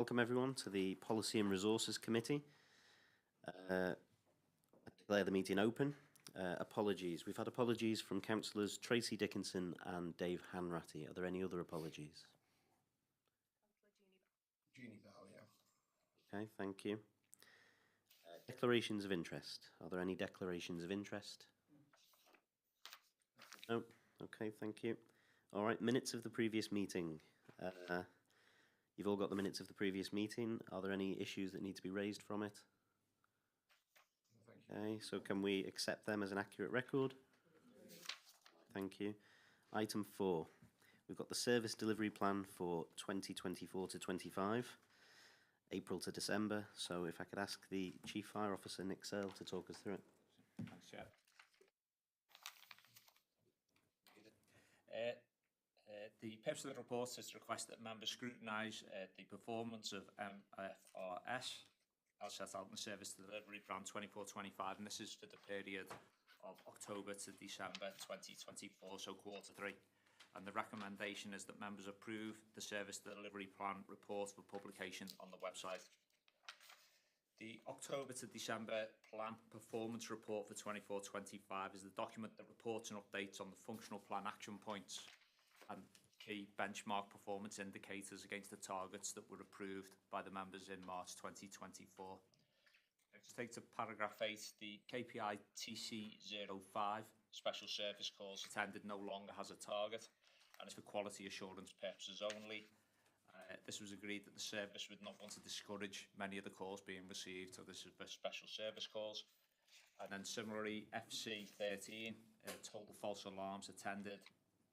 Welcome everyone to the Policy and Resources Committee. I declare the meeting open. Apologies. We've had apologies from Councillors Tracy Dickinson and Dave Hanratty. Are there any other apologies? Jeannie Bell, yeah. Okay, thank you. Declarations of interest. Are there any declarations of interest? No? Okay, thank you. All right, minutes of the previous meeting. You've all got the minutes of the previous meeting. Are there any issues that need to be raised from it? Okay, so can we accept them as an accurate record? Thank you. Item 4. We've got the service delivery plan for 2024 to 25, April to December. So if I could ask the Chief Fire Officer, Nick Searle, to talk us through it. Thanks, Chair. The purpose of the report is to request that members scrutinise the performance of MFRS as set out in the Service Delivery Plan 24-25, and this is for the period of October to December 2024, so quarter 3. And the recommendation is that members approve the Service Delivery Plan report for publication on the website. The October to December Plan Performance Report for 24-25 is the document that reports and updates on the functional plan action points and key benchmark performance indicators against the targets that were approved by the members in March 2024. Let's take to paragraph 8. The KPI TC05 special service calls attended no longer has a target and is for quality assurance purposes only. This was agreed that the service would not want to discourage many of the calls being received, so this is for special service calls. And then similarly, FC13, total false alarms attended,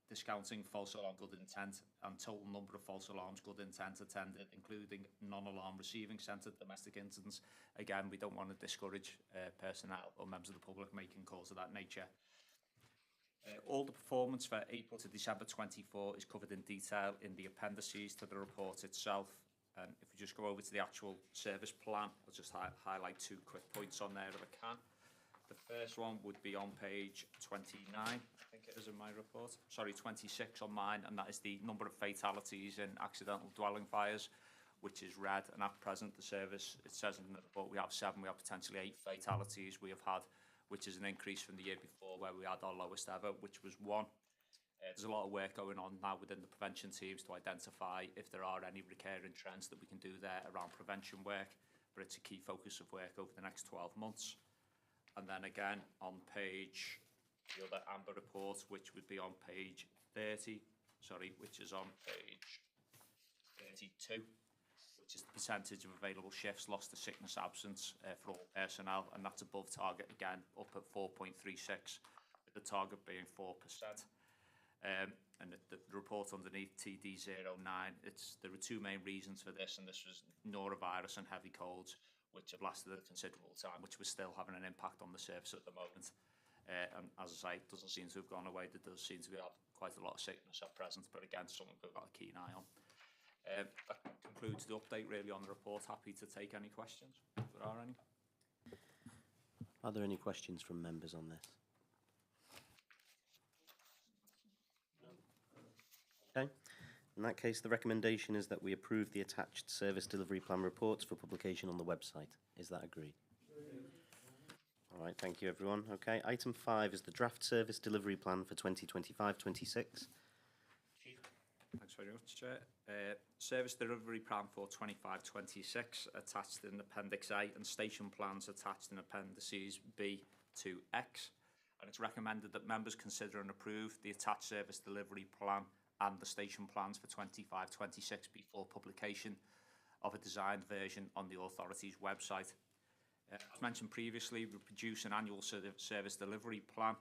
discounting false alarm good intent, and total number of false alarms good intent attended, including non-alarm receiving centre domestic incidents. Again, we don't want to discourage personnel or members of the public making calls of that nature. All the performance for April to December 24 is covered in detail in the appendices to the report itself. And if we just go over to the actual service plan, I'll just highlight 2 quick points on there if I can. The first one would be on page 29, I think it is in my report. Sorry, 26 on mine, and that is the number of fatalities in accidental dwelling fires, which is red. And at present, the service, it says in the report, we have 7, we have potentially 8 fatalities we have had, which is an increase from the year before where we had our lowest ever, which was 1. There's a lot of work going on now within the prevention teams to identify if there are any recurring trends that we can do there around prevention work, but it's a key focus of work over the next 12 months. And then again, on page, the other AMBER report, which would be on page 30, which is on page 32, which is the percentage of available shifts lost to sickness absence for all personnel, and that's above target again, up at 4.36, with the target being 4%. And the report underneath TD09, there were 2 main reasons for this, and this was norovirus and heavy colds, which have lasted a considerable time, which we're still having an impact on the service at the moment. And as I say, it doesn't seem to have gone away. There does seem to be quite a lot of sickness at present, but again, something we've got a keen eye on. That concludes the update really on the report. Happy to take any questions, if there are any. Are there any questions from members on this? Okay. In that case, the recommendation is that we approve the attached service delivery plan reports for publication on the website. Is that agreed? All right, thank you, everyone. Okay, item 5 is the draft service delivery plan for 2025-26. Thanks very much, Chair. Service delivery plan for 25-26 attached in Appendix A, and station plans attached in Appendices B to X. And it's recommended that members consider and approve the attached service delivery plan and the station plans for 25-26 before publication of a designed version on the authority's website. As mentioned previously, we produce an annual service delivery plan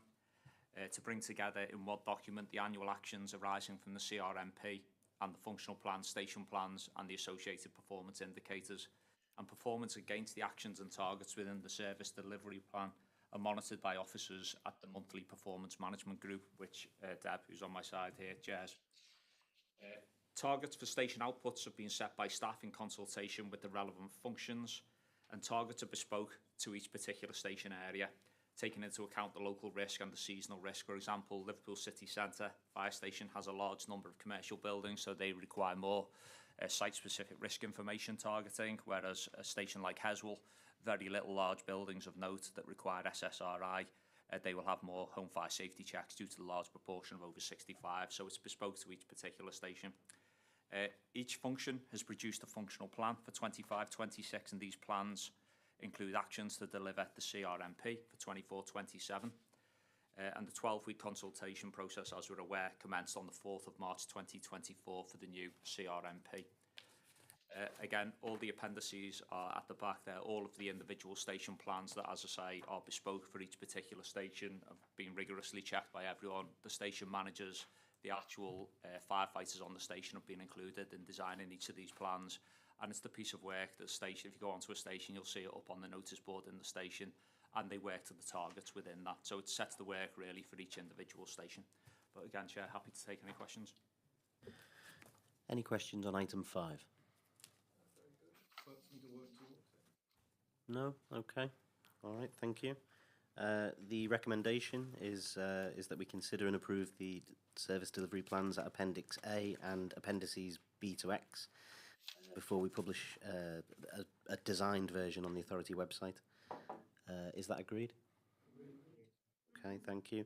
to bring together in one document the annual actions arising from the CRMP and the functional plans, station plans and the associated performance indicators. And performance against the actions and targets within the service delivery plan are monitored by officers at the monthly performance management group, which Deb, who's on my side here, chairs. Targets for station outputs have been set by staff in consultation with the relevant functions, and targets are bespoke to each particular station area, taking into account the local risk and the seasonal risk. For example, Liverpool City Centre Fire Station has a large number of commercial buildings, so they require more site-specific risk information targeting, whereas a station like Heswell, very little large buildings of note that require SSRI, they will have more home fire safety checks due to the large proportion of over 65, so it's bespoke to each particular station. Each function has produced a functional plan for 25-26, and these plans include actions to deliver the CRMP for 24-27. And the 12-week consultation process, as we're aware, commenced on the 4th of March 2024 for the new CRMP. Again, all the appendices are at the back there. All of the individual station plans that, as I say, are bespoke for each particular station have been rigorously checked by everyone. The station managers, the actual firefighters on the station have been included in designing each of these plans. And it's the piece of work that station, if you go onto a station, you'll see it up on the notice board in the station, and they work to the targets within that. So it sets the work really for each individual station. But again, Chair, happy to take any questions. Any questions on item 5? No? Okay. All right, thank you. The recommendation is that we consider and approve the service delivery plans at Appendix A and Appendices B to X before we publish a designed version on the authority website. Is that agreed? Okay, thank you.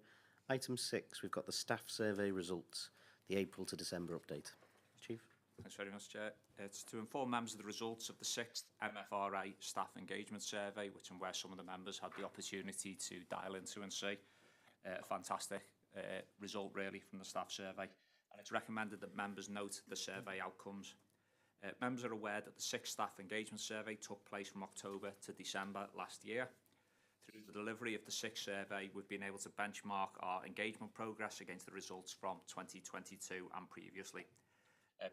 Item 6, we've got the staff survey results, the April to December update. Chief? Thanks very much, Chair. It's to inform members of the results of the 6th MFRA Staff Engagement Survey, which and where some of the members had the opportunity to dial into and see. A fantastic result, really, from the staff survey. And it's recommended that members note the survey outcomes. Members are aware that the 6th Staff Engagement Survey took place from October to December last year. Through the delivery of the 6th survey, we've been able to benchmark our engagement progress against the results from 2022 and previously.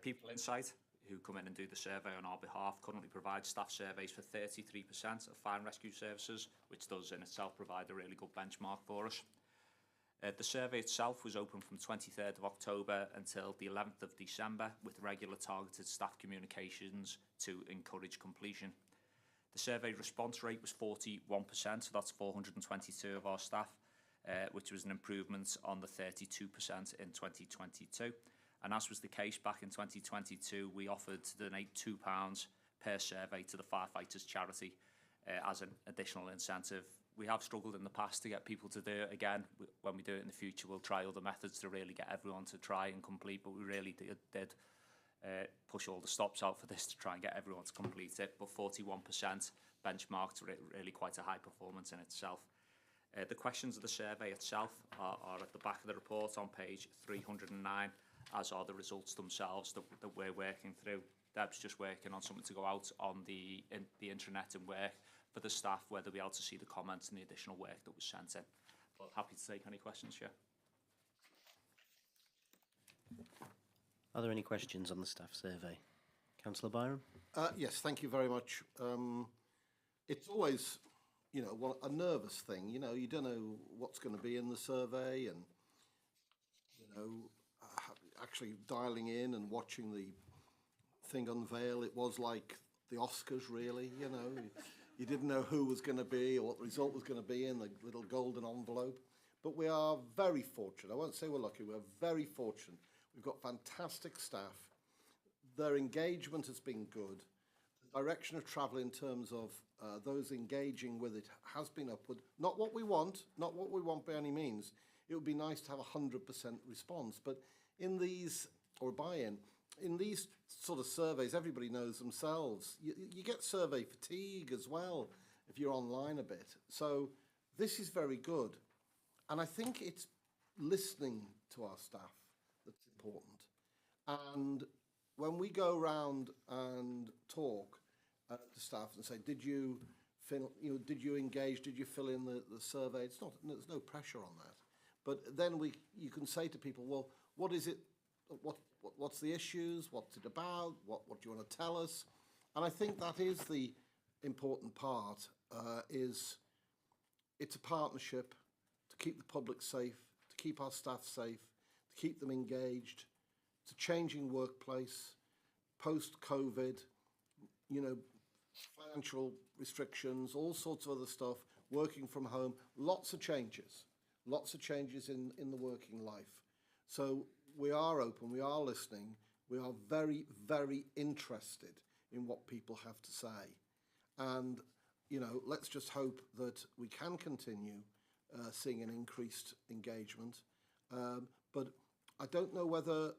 People Insight, who come in and do the survey on our behalf, currently provide staff surveys for 33% of fire and rescue services, which does in itself provide a really good benchmark for us. The survey itself was open from 23rd of October until the 11th of December, with regular targeted staff communications to encourage completion. The survey response rate was 41%, so that's 422 of our staff, which was an improvement on the 32% in 2022. And as was the case back in 2022, we offered to donate £2 per survey to the Firefighters Charity as an additional incentive. We have struggled in the past to get people to do it again. When we do it in the future, we'll try other methods to really get everyone to try and complete, but we really did push all the stops out for this to try and get everyone to complete it. But 41% benchmarked really quite a high performance in itself. The questions of the survey itself are at the back of the report on page 309, as are the results themselves that we're working through. Deb's just working on something to go out on the intranet and work for the staff, where they'll be able to see the comments and the additional work that was sent in. But happy to take any questions, Chair. Are there any questions on the staff survey? Councillor Byron? Yes, thank you very much. It's always, a nervous thing. You don't know what's going to be in the survey, and, actually dialing in and watching the thing unveil, it was like the Oscars, really. You didn't know who was going to be or what the result was going to be in the little golden envelope. But we are very fortunate. I won't say we're lucky, we're very fortunate. We've got fantastic staff. Their engagement has been good. The direction of travel in terms of those engaging with it has been upward. Not what we want by any means. It would be nice to have 100% response, but in these, or buy-in, in these sort of surveys, everybody knows themselves. You get survey fatigue as well if you're online a bit. So this is very good. And I think it's listening to our staff that's important. And when we go around and talk to staff and say, did you engage, did you fill in the survey? There's no pressure on that. But then you can say to people, well, what is it? What's the issues? What's it about? What do you want to tell us? And I think that is the important part. Is it's a partnership to keep the public safe, to keep our staff safe, to keep them engaged. It's a changing workplace, post-COVID, financial restrictions, all sorts of other stuff, working from home, lots of changes in the working life. So we are open, we are listening, We are very, very interested in what people have to say. And, you know, let's just hope that we can continue seeing an increased engagement. But I don't know whether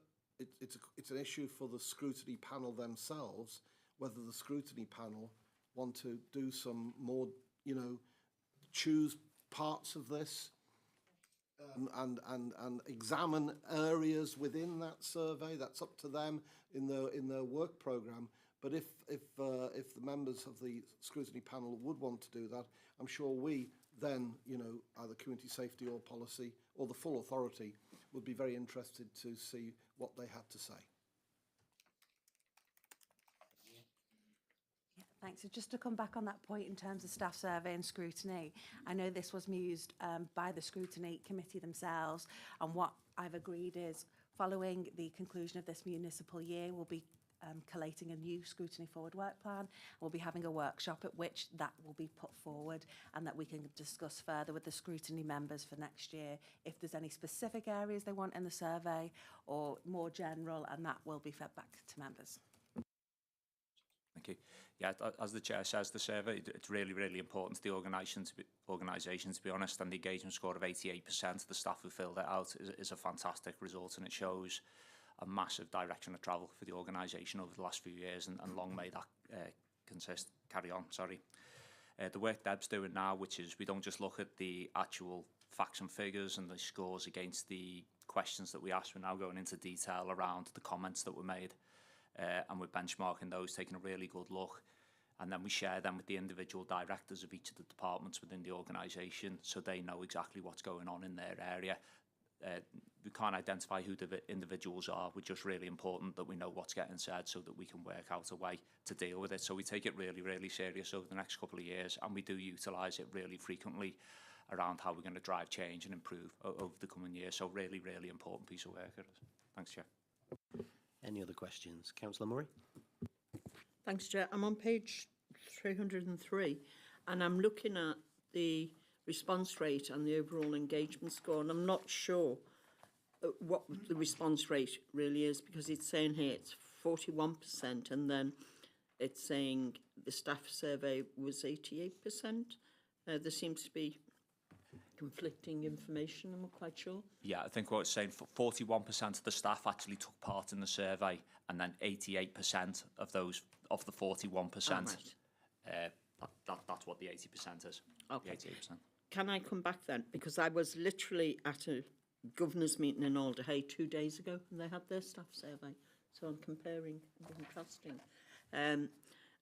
it's an issue for the scrutiny panel themselves, whether the scrutiny panel want to do some more, you know, choose parts of this and examine areas within that survey. That's up to them in their work programme. But if the members of the scrutiny panel would want to do that, I'm sure we then, you know, either community safety or policy or the full authority would be very interested to see what they had to say. Yeah, thanks. So just to come back on that point in terms of staff survey and scrutiny, I know this was mused by the scrutiny committee themselves, and what I've agreed is following the conclusion of this municipal year, we'll be collating a new scrutiny forward work plan. We'll be having a workshop at which that will be put forward and that we can discuss further with the scrutiny members for next year if there's any specific areas they want in the survey or more general, and that will be fed back to members. Thank you. Yeah, as the chair says, the survey, it's really, really important to the organisation, to be honest, and the engagement score of 88% of the staff who filled it out is a fantastic result, and it shows a massive direction of travel for the organisation over the last few years, and long may that carry on. The work Deb's doing now, which is we don't just look at the actual facts and figures and the scores against the questions that we asked, we're now going into detail around the comments that were made, and we're benchmarking those, taking a really good look, and then we share them with the individual directors of each of the departments within the organisation so they know exactly what's going on in their area. We can't identify who the individuals are. We're just really important that we know what's getting said so that we can work out a way to deal with it. So we take it really, really serious over the next couple of years, and we do utilise it really frequently around how we're going to drive change and improve over the coming years. So really, really important piece of work. Thanks, Chair. Any other questions? Councillor Murray? Thanks, Chair. I'm on page 303, and I'm looking at the response rate and the overall engagement score, and I'm not sure what the response rate really is, because it's saying here it's 41%, and then it's saying the staff survey was 88%. There seems to be conflicting information, I'm not quite sure. Yeah, I think what it's saying, 41% of the staff actually took part in the survey, and then 88% of those, of the 41%, right. That's what the 80% is. Okay. The 88%. Can I come back then? Because I was literally at a governor's meeting in Alderhay 2 days ago, and they had their staff survey. So I'm comparing and contrasting.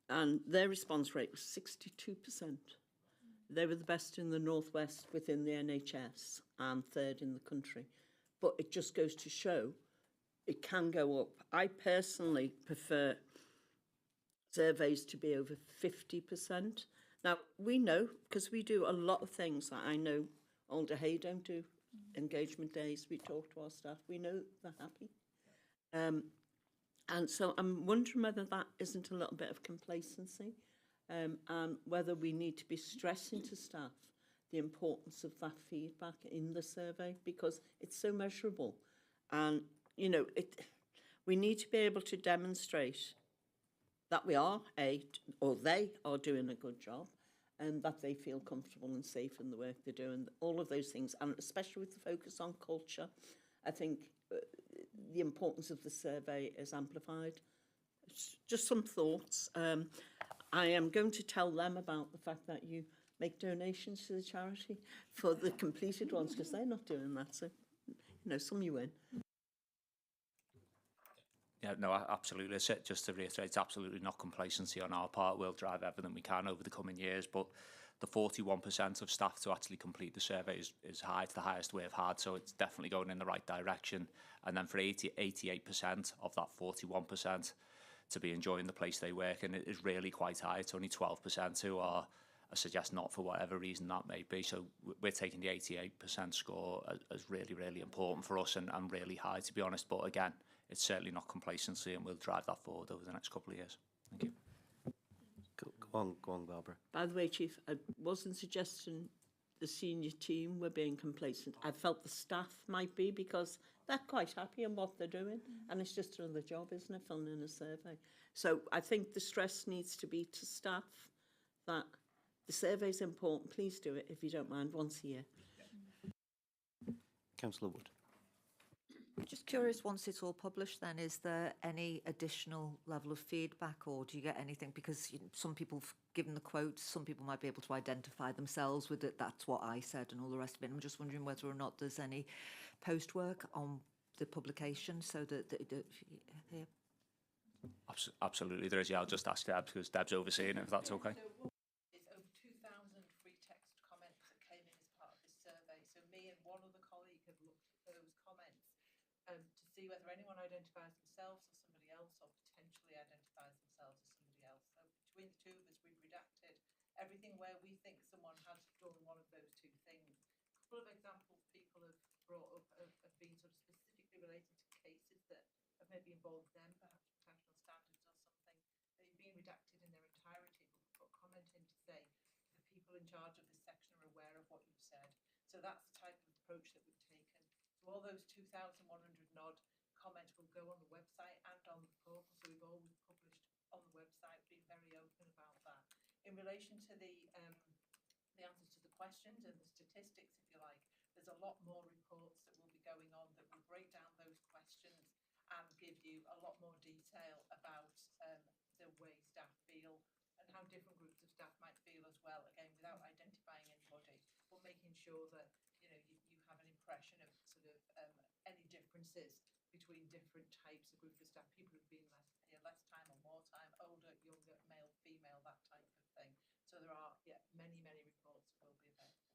And their response rate was 62%. They were the best in the Northwest within the NHS and third in the country. But it just goes to show it can go up. I personally prefer surveys to be over 50%. Now, we know, because we do a lot of things that I know Alderhay don't do, engagement days, we talk to our staff, we know they're happy. And so I'm wondering whether that isn't a little bit of complacency, and whether we need to be stressing to staff the importance of that feedback in the survey, because it's so measurable. And, you know, we need to be able to demonstrate that we are, or they are doing a good job, and that they feel comfortable and safe in the work they're doing, all of those things, and especially with the focus on culture, I think the importance of the survey is amplified. Just some thoughts. I am going to tell them about the fact that you make donations to the charity for the completed ones, because they're not doing that, so, you know, some you win. Yeah, no, absolutely. Just to reiterate, it's absolutely not complacency on our part. We'll drive everything we can over the coming years, but the 41% of staff to actually complete the survey is high. It's the highest we've had, so it's definitely going in the right direction. And then for 88% of that 41% to be enjoying the place they work in, it is really quite high. It's only 12% who are, I suggest, not for whatever reason that may be. So we're taking the 88% score as really, really important for us, and really high, to be honest. But again, it's certainly not complacency, and we'll drive that forward over the next couple of years. Thank you. Go on, Barbara. By the way, Chief, I wasn't suggesting the senior team were being complacent. I felt the staff might be, because they're quite happy in what they're doing, and it's just another job, isn't it, filling in a survey? So I think the stress needs to be to staff that the survey's important. Please do it, if you don't mind, once a year. Councillor Wood. Just curious, once it's all published, then is there any additional level of feedback, or do you get anything? Because some people, given the quotes, some people might be able to identify themselves with it. That's what I said, and all the rest of it. I'm just wondering whether or not there's any post work on the publication, so that yeah. Absolutely, there is. Yeah, I'll just ask Deb because Deb's overseeing it, if that's okay. It's over 2,000 free text comments that came in as part of this survey. So me and one other colleague have looked at those comments to see whether anyone identifies themselves as somebody else or potentially identifies themselves as somebody else. So between the two of us, we've redacted everything where we think someone has done one of those two things. A couple of examples people have brought up have been sort of specifically related to cases that have maybe involved them, perhaps professional standards or something. They've been redacted in their entirety, but we've put comment in to say the people in charge of this section are aware of what you've said. So that's the type of approach that we've taken. So all those 2,100 and odd comments will go on the website and on the portal. So we've always published on the website, being very open about that. In relation to the answers to the questions and the statistics, if you like, there's a lot more reports that will be going on that will break down those questions and give you a lot more detail about the way staff feel and how different groups of staff might feel as well, again, without identifying anybody, but making sure that, you know, you have an impression of sort of any differences between different types of groups of staff, people who've been here less time or more time, older, younger, male, female, that type of thing. So there are, yeah, many, many reports that will be available.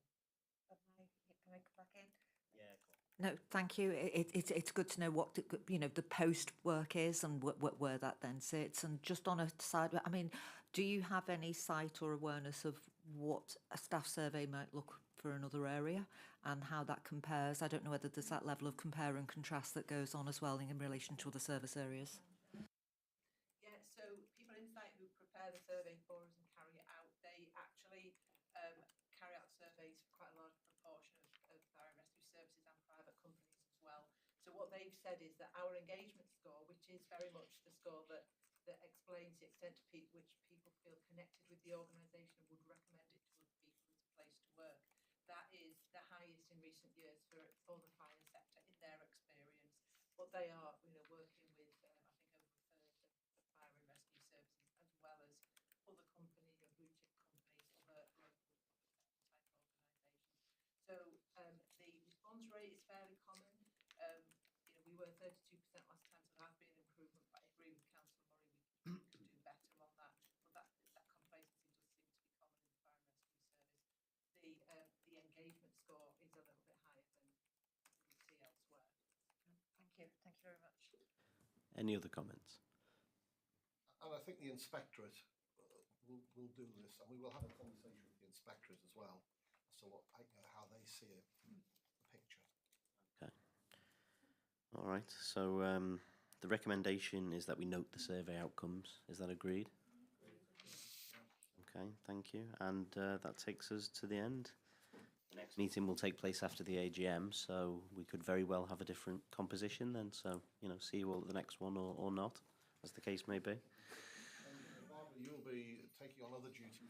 Can I come back in? Yeah, cool. No, thank you. It's good to know what the post work is and where that then sits. And just on a side, I mean, do you have any sight or awareness of what a staff survey might look for another area and how that compares? I don't know whether there's that level of compare and contrast that goes on as well in relation to other service areas. Yeah, so People Insight, who prepare the survey for us and carry it out, they actually carry out surveys for quite a large proportion of fire and rescue services and private companies as well. So what they've said is that our engagement score, which is very much the score that explains the extent to which people feel connected with the organisation and would recommend it to other people as a place to work, that is the highest in recent years for the fire sector in their experience. But they are, working with I think over a third of fire and rescue services, as well as other companies, blue chip companies, other local type organisations. So the response rate is fairly common. We were 32% last time, so there has been an improvement. But I agree with Councillor Murray, we could do better on that. But that complacency does seem to be common in the fire and rescue service. The engagement score is a little bit higher than we see elsewhere. Thank you. Thank you very much. Any other comments? And I think the inspectorate will do this, and we will have a conversation with the inspectorate as well, as to how they see it, the picture. Okay. All right. So the recommendation is that we note the survey outcomes. Is that agreed? Okay, thank you. And that takes us to the end. The next meeting will take place after the AGM, so we could very well have a different composition then. So, see you all at the next one or not, as the case may be. And Barbara, you'll be taking on other duties